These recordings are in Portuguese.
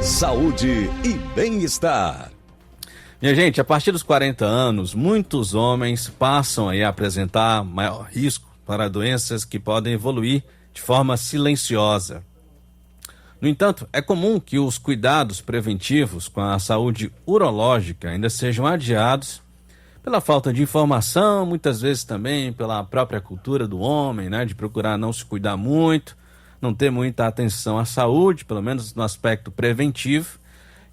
saúde e bem-estar. Minha gente, a partir dos 40 anos, muitos homens passam aí a apresentar maior risco para doenças que podem evoluir de forma silenciosa. No entanto, é comum que os cuidados preventivos com a saúde urológica ainda sejam adiados pela falta de informação, muitas vezes também pela própria cultura do homem, né, de procurar não se cuidar muito, não ter muita atenção à saúde, pelo menos no aspecto preventivo.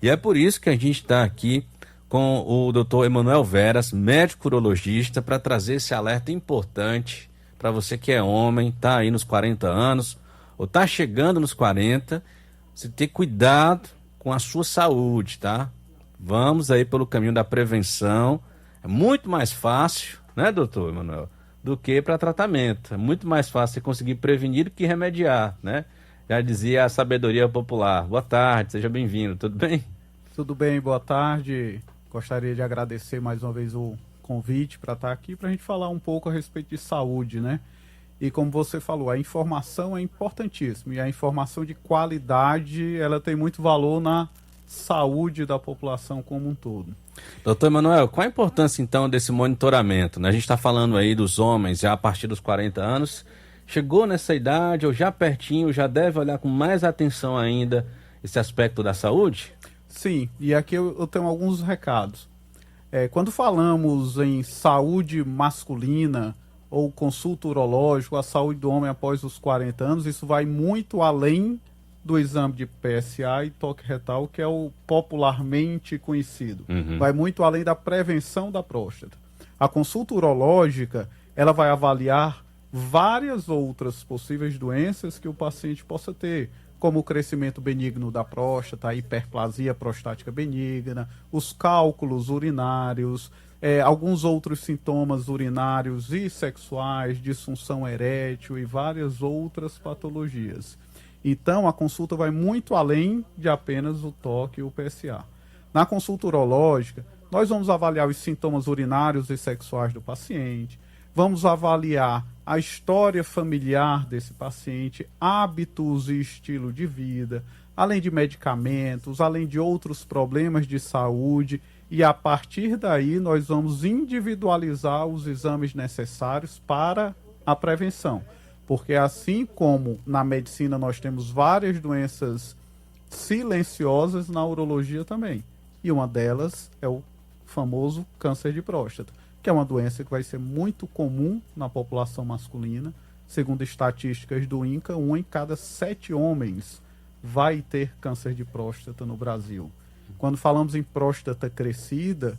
E é por isso que a gente está aqui com o Dr. Emanuel Veras, médico urologista, para trazer esse alerta importante para você que é homem, está aí nos 40 anos, ou está chegando nos 40, você ter cuidado com a sua saúde, tá? Vamos aí pelo caminho da prevenção. É muito mais fácil, né, doutor Emanuel, do que para tratamento. É muito mais fácil você conseguir prevenir do que remediar, né? Já dizia a sabedoria popular. Boa tarde, seja bem-vindo, tudo bem? Tudo bem, boa tarde. Gostaria de agradecer mais uma vez o convite para estar aqui para a gente falar um pouco a respeito de saúde, né? E como você falou, a informação é importantíssima e a informação de qualidade, ela tem muito valor na saúde da população como um todo. Doutor Emanuel, qual a importância então desse monitoramento, né? A gente está falando aí dos homens já a partir dos 40 anos, chegou nessa idade ou já pertinho, já deve olhar com mais atenção ainda esse aspecto da saúde? Sim, e aqui eu tenho alguns recados. Quando falamos em saúde masculina ou consulta urológica, a saúde do homem após os 40 anos, isso vai muito além do exame de PSA e toque retal, que é o popularmente conhecido. Vai muito além da prevenção da próstata. A consulta urológica, ela vai avaliar várias outras possíveis doenças que o paciente possa ter, como o crescimento benigno da próstata, a hiperplasia prostática benigna, os cálculos urinários, alguns outros sintomas urinários e sexuais, disfunção erétil e várias outras patologias. Então, a consulta vai muito além de apenas o toque e o PSA. Na consulta urológica, nós vamos avaliar os sintomas urinários e sexuais do paciente, vamos avaliar a história familiar desse paciente, hábitos e estilo de vida, além de medicamentos, além de outros problemas de saúde, e a partir daí nós vamos individualizar os exames necessários para a prevenção. Porque assim como na medicina nós temos várias doenças silenciosas, na urologia também. E uma delas é o famoso câncer de próstata, que é uma doença que vai ser muito comum na população masculina. Segundo estatísticas do INCA, 1 em cada 7 homens vai ter câncer de próstata no Brasil. Quando falamos em próstata crescida,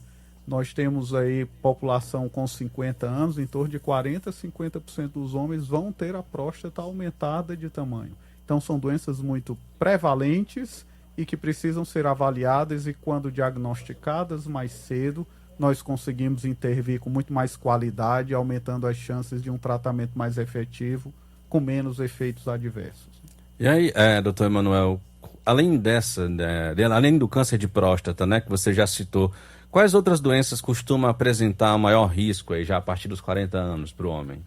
nós temos aí população com 50 anos, em torno de 40% a 50% dos homens vão ter a próstata aumentada de tamanho. Então são doenças muito prevalentes e que precisam ser avaliadas, e quando diagnosticadas mais cedo, nós conseguimos intervir com muito mais qualidade, aumentando as chances de um tratamento mais efetivo, com menos efeitos adversos. E aí, doutor Emanuel, além além do câncer de próstata, né, que você já citou, quais outras doenças costumam apresentar maior risco aí já a partir dos 40 anos para o homem?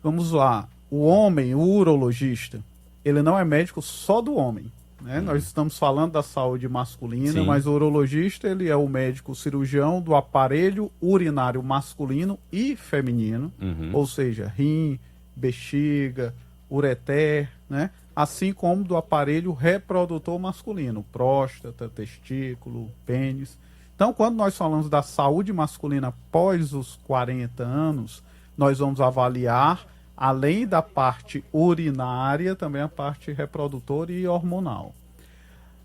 Vamos lá. O homem, o urologista, ele não é médico só do homem, né? Nós estamos falando da saúde masculina, Sim. mas o urologista, ele é o médico cirurgião do aparelho urinário masculino e feminino, ou seja, rim, bexiga, ureter, né? Assim como do aparelho reprodutor masculino, próstata, testículo, pênis. Então, quando nós falamos da saúde masculina após os 40 anos, nós vamos avaliar, além da parte urinária, também a parte reprodutora e hormonal.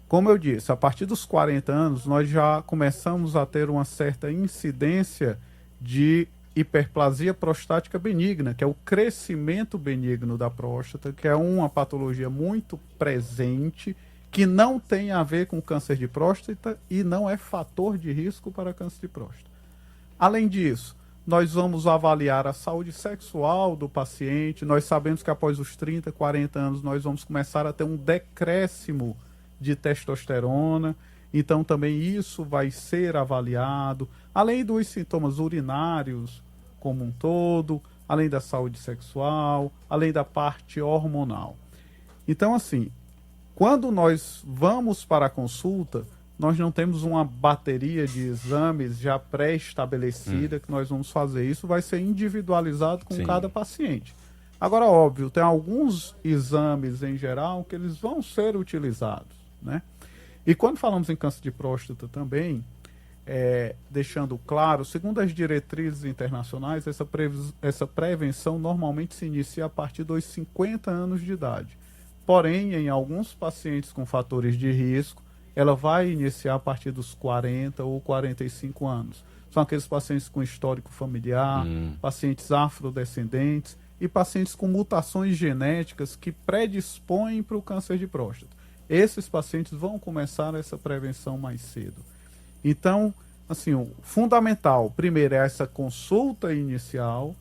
Como eu disse, a partir dos 40 anos, nós já começamos a ter uma certa incidência de hiperplasia prostática benigna, que é o crescimento benigno da próstata, que é uma patologia muito presente, que não tem a ver com câncer de próstata e não é fator de risco para câncer de próstata. Além disso, nós vamos avaliar a saúde sexual do paciente. Nós sabemos que após os 30, 40 anos, nós vamos começar a ter um decréscimo de testosterona. Então, também isso vai ser avaliado. Além dos sintomas urinários como um todo, além da saúde sexual, além da parte hormonal. Então, assim, Quando nós vamos para a consulta, nós não temos uma bateria de exames já pré-estabelecida que nós vamos fazer. Isso vai ser individualizado com Sim. cada paciente. Agora, óbvio, tem alguns exames em geral que eles vão ser utilizados, né? E quando falamos em câncer de próstata também, deixando claro, segundo as diretrizes internacionais, essa prevenção normalmente se inicia a partir dos 50 anos de idade. Porém, em alguns pacientes com fatores de risco, ela vai iniciar a partir dos 40 ou 45 anos. São aqueles pacientes com histórico familiar, pacientes afrodescendentes e pacientes com mutações genéticas que predispõem para o câncer de próstata. Esses pacientes vão começar essa prevenção mais cedo. Então, assim, o fundamental, primeiro, é essa consulta inicial,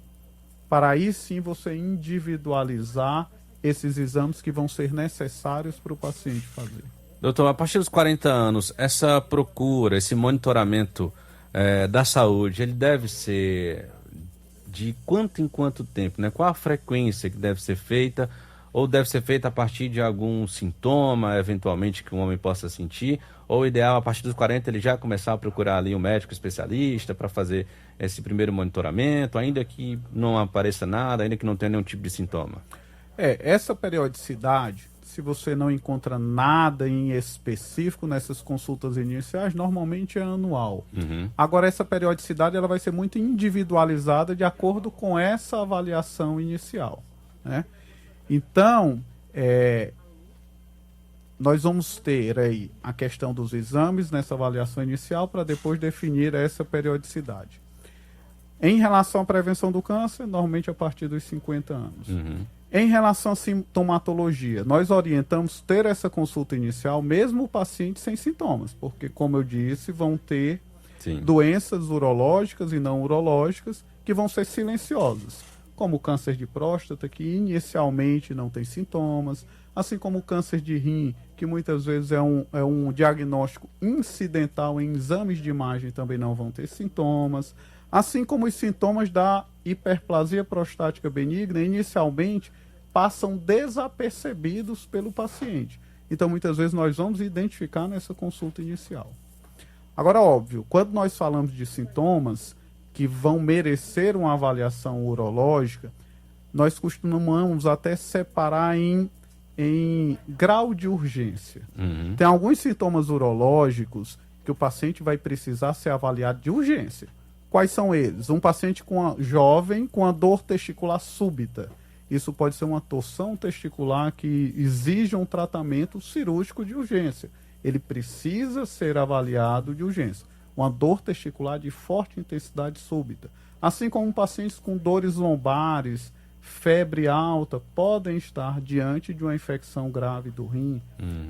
para aí sim você individualizar esses exames que vão ser necessários para o paciente fazer. Doutor, a partir dos 40 anos, essa procura, esse monitoramento da saúde, ele deve ser de quanto em quanto tempo, né? Qual a frequência que deve ser feita? Ou deve ser feita a partir de algum sintoma, eventualmente, que um homem possa sentir? Ou o ideal, a partir dos 40, ele já começar a procurar ali um médico especialista para fazer esse primeiro monitoramento, ainda que não apareça nada, ainda que não tenha nenhum tipo de sintoma? Essa periodicidade, se você não encontra nada em específico nessas consultas iniciais, normalmente é anual. Agora, essa periodicidade ela vai ser muito individualizada de acordo com essa avaliação inicial, né? Então, nós vamos ter aí a questão dos exames nessa avaliação inicial para depois definir essa periodicidade. Em relação à prevenção do câncer, normalmente a partir dos 50 anos. Em relação à sintomatologia, nós orientamos ter essa consulta inicial, mesmo o paciente sem sintomas, porque, como eu disse, vão ter doenças urológicas e não urológicas que vão ser silenciosas, como o câncer de próstata, que inicialmente não tem sintomas, assim como o câncer de rim, que muitas vezes é um diagnóstico incidental em exames de imagem, também não vão ter sintomas, assim como os sintomas da hiperplasia prostática benigna, inicialmente passam desapercebidos pelo paciente. Então, muitas vezes, nós vamos identificar nessa consulta inicial. Agora, óbvio, quando nós falamos de sintomas que vão merecer uma avaliação urológica, nós costumamos até separar em grau de urgência. Tem alguns sintomas urológicos que o paciente vai precisar ser avaliado de urgência. Quais são eles? Um paciente jovem com a dor testicular súbita. Isso pode ser uma torção testicular que exige um tratamento cirúrgico de urgência. Ele precisa ser avaliado de urgência. Uma dor testicular de forte intensidade súbita. Assim como pacientes com dores lombares, febre alta, podem estar diante de uma infecção grave do rim.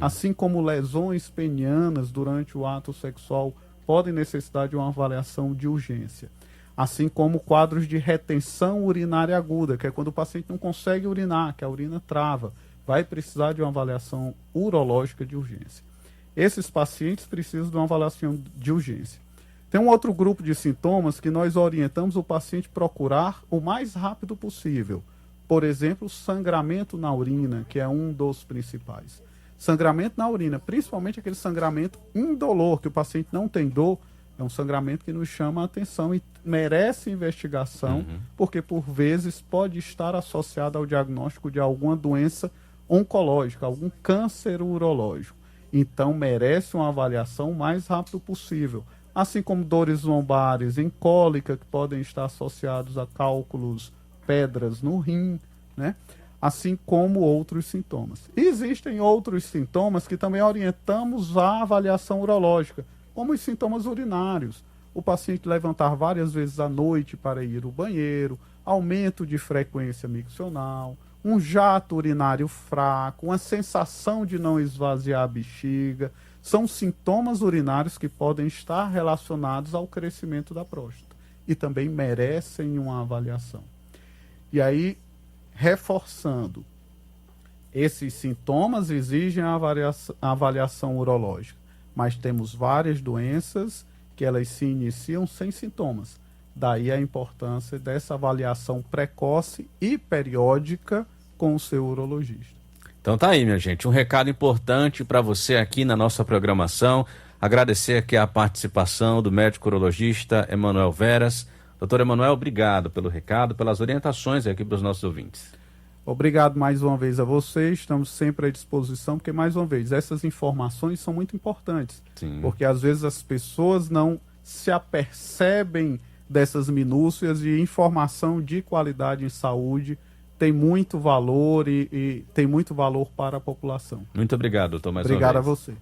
Assim como lesões penianas durante o ato sexual podem necessitar de uma avaliação de urgência. Assim como quadros de retenção urinária aguda, que é quando o paciente não consegue urinar, que a urina trava, vai precisar de uma avaliação urológica de urgência. Esses pacientes precisam de uma avaliação de urgência. Tem um outro grupo de sintomas que nós orientamos o paciente procurar o mais rápido possível. Por exemplo, sangramento na urina, que é um dos principais. Sangramento na urina, principalmente aquele sangramento indolor, que o paciente não tem dor, é um sangramento que nos chama a atenção e merece investigação, porque por vezes pode estar associado ao diagnóstico de alguma doença oncológica, algum câncer urológico. Então merece uma avaliação o mais rápido possível. Assim como dores lombares em cólica, que podem estar associados a cálculos, pedras no rim, né? Assim como outros sintomas. Existem outros sintomas que também orientamos a avaliação urológica, como os sintomas urinários. O paciente levantar várias vezes à noite para ir ao banheiro, aumento de frequência miccional, um jato urinário fraco, uma sensação de não esvaziar a bexiga, são sintomas urinários que podem estar relacionados ao crescimento da próstata e também merecem uma avaliação. E aí, reforçando, esses sintomas exigem a avaliação urológica, mas temos várias doenças que elas se iniciam sem sintomas. Daí a importância dessa avaliação precoce e periódica com o seu urologista. Então tá aí, minha gente, um recado importante para você aqui na nossa programação. Agradecer aqui a participação do médico urologista Emanuel Veras. Doutor Emanuel, obrigado pelo recado, pelas orientações aqui para os nossos ouvintes. Obrigado mais uma vez a vocês, estamos sempre à disposição, porque mais uma vez, essas informações são muito importantes. Sim. Porque às vezes as pessoas não se apercebem dessas minúcias, e informação de qualidade em saúde tem muito valor e tem muito valor para a população. Muito obrigado, doutor, mais uma vez. Obrigado a você.